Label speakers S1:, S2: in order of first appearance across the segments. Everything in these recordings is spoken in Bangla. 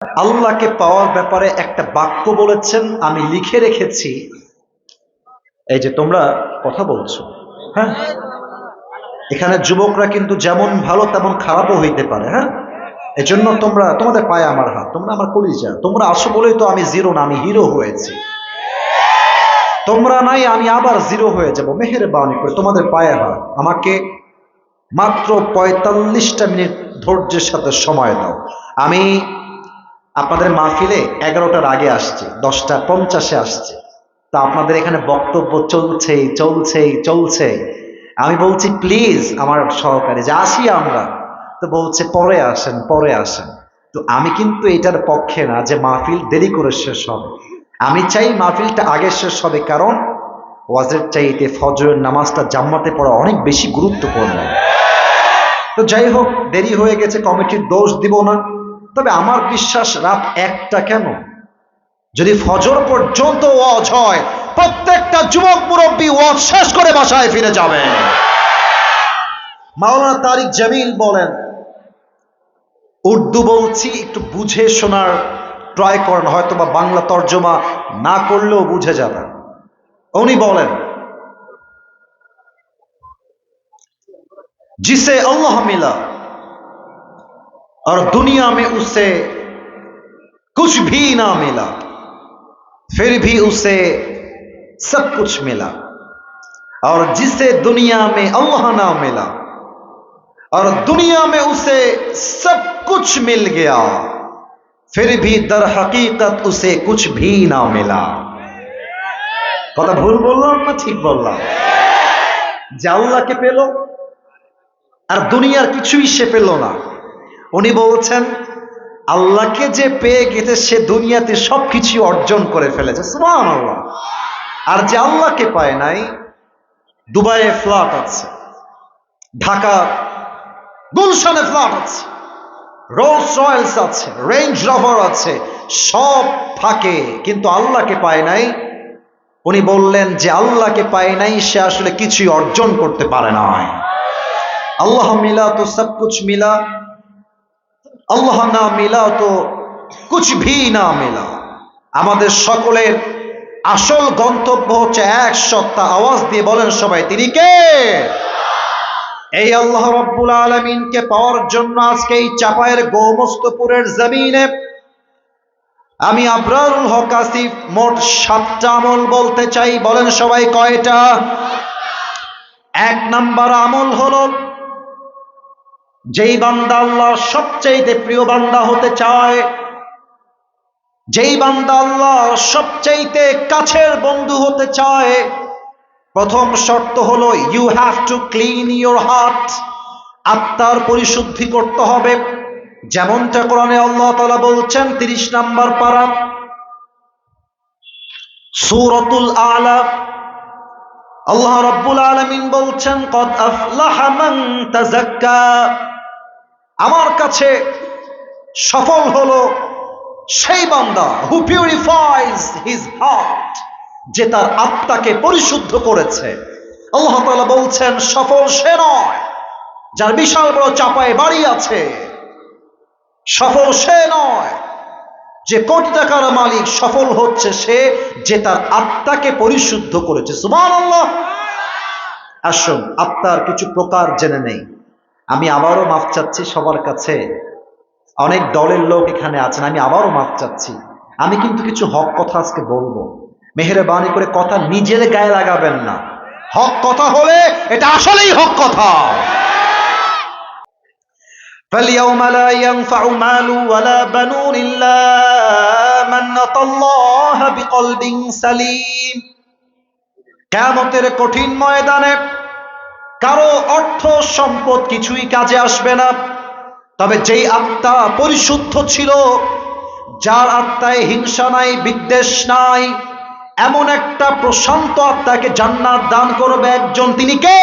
S1: আল্লাহকে পাওয়ার ব্যাপারে একটা বাক্য বলেছেন, আমি লিখে রেখেছি। এই যে তোমরা কথা বলছো, হ্যাঁ, এখানে যুবকরা কিন্তু যেমন ভালো তেমন খারাপও হইতে পারে, হ্যাঁ, এজন্য তোমাদের পায়ে আমার হাত, তোমরা আমার কলিজা, তোমরা আসো বলেই তো আমি জিরো না, আমি হিরো হয়েছি। তোমরা নাই, আমি আবার জিরো হয়ে যাব। মেহেরবানি করে তোমাদের পায়ে হাত, আমাকে মাত্র 45টা মিনিট ধৈর্যের সাথে সময় দাও। আমি আপনাদের মাহফিলে 11টার আগে আসছে, 10টা 50-এ আসছে, তা আপনাদের এখানে বক্তব্য চলছেই চলছেই চলছে। আমি বলছি প্লিজ আমার সহকারী যে আসি আমরা, তো বলছে পরে আসেন পরে আসেন। তো আমি কিন্তু এটার পক্ষে না যে মাহফিল দেরি করে শেষ হবে। আমি চাই মাহফিলটা আগে শেষ হবে, কারণ ওয়াজের চাইতে ফজরের নামাজটা জাম্মাতে পড়া অনেক বেশি গুরুত্বপূর্ণ। তো যাই হোক, দেরি হয়ে গেছে, কমিটির দোষ দিব না। তবে আমার বিশ্বাস রাত 1টা কেন, যদি ফজর পর্যন্ত ওয়াজ হয়, প্রত্যেকটা যুবক মুরব্বী ওয়াজ শেষ করে বাসায় ফিরে যাবে। মাওলানা তারিক জামিল বলেন, উর্দু বলছি একটু বুঝে শোনার ট্রাই করেন, হয়তো বা বাংলা তর্জমা না করলেও বুঝে যাবেন। উনি বলেন, जिसे अल्लाह मिला और दुनिया में उसे कुछ भी ना मिला, फिर भी उसे सब कुछ मिला, और जिसे दुनिया में अल्लाह ना मिला और दुनिया में उसे सब कुछ मिल गया, फिर भी दर हकीकत उसे कुछ भी ना मिला। কথা ভুল বললাম না ঠিক বললাম? যে আল্লাহকে পেল আর দুনিয়ার কিছুই সে পেল না। উনি বলছেন আল্লাহকে যে পেয়ে গেছে সে দুনিয়াতে সবকিছু অর্জন করে ফেলেছে, সুবহানাল্লাহ। আর যে আল্লাহকে পায় নাই, দুবাইয়ে ফ্ল্যাট আছে, ঢাকা গুলশানে ফ্ল্যাট আছে, রোলস রয়েলস আছে, রেঞ্জ রোভার আছে, সব থাকে, কিন্তু আল্লাহকে পায় নাই। উনি বললেন যে আল্লাহকে পায় নাই সে আসলে কিছুই অর্জন করতে পারে নাই। আল্লাহ মিলা তো সব কুছ মিলা, আল্লাহ না মিলা তো কুছ ভি না মিলা। আমাদের সকলের আসল গন্তব্য হচ্ছে এক সত্তা। আওয়াজ দিয়ে বলেন সবাই, তিনি কে? এই আল্লাহ রাব্বুল আলামিনকে পাওয়ার জন্য আজকে এই চাপায়ের গোমস্তপুরের জমিনে আমি আবরারুল হক আসিফ মোট 7টা আমল বলতে চাই। বলেন সবাই কয়টা? 1 নাম্বার আমল হলো, যেই বান্দা আল্লাহর সবচেয়ে প্রিয় বান্দা হতে চায়, যেই বান্দা আল্লাহর সবচেয়ে কাছের বন্ধু হতে চায়, প্রথম শর্ত হলো you have to clean your heart. আত্মার পরিশুদ্ধি করতে হবে। যেমনটা কোরআনে আল্লাহ তাআলা বলছেন 30 নম্বর পারা সূরাতুল আলা, আল্লাহ রাব্বুল আলামিন বলছেন কদ আফলাহা মান তাযাক্কা। আমার কাছে সফল হলো সেই বান্দা হু পিউরিফাইজ হিজ হার্ট, যে তার আত্মাকে পরিশুদ্ধ করেছে। আল্লাহ তাআলা বলছেন সফল সে নয় যার বিশাল বড় চাপায় বাড়ি আছে, সফল সে নয় যে কোটি টাকার মালিক, সফল হচ্ছে সে যে তার আত্মাকে পরিশুদ্ধ করেছে। সুবহানাল্লাহ। আসুন আত্মার কিছু প্রকার জেনে নেই। আমি আবারও মাফ চাচ্ছি সবার কাছে, অনেক দলের লোক এখানে আছেন, আমি আবারও মাফ চাচ্ছি। আমি কিন্তু কিছু হক কথা আজকে বলবো, মেহেরবানি করে কথা নিজের গায়ে লাগাবেন না। হক কথা হলে এটা আসলেই হক কথা। فاليوم لا ينفع مال ولا بنون إلا من أتى الله بقلب سليم। কিয়ামতের কঠিন ময়দানে কারো অর্থ সম্পদ কিছুই কাজে আসবে না, তবে যেই আত্মা পরিশুদ্ধ ছিল, যার আত্মায় হিংসা নাই, বিদ্বেষ নাই, এমন একটা প্রশান্ত আত্মাকে জান্নাত দান করবে একজন। তিনি কে?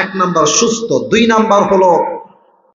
S1: 1 নাম্বার সুস্থ। 2 নাম্বার হলো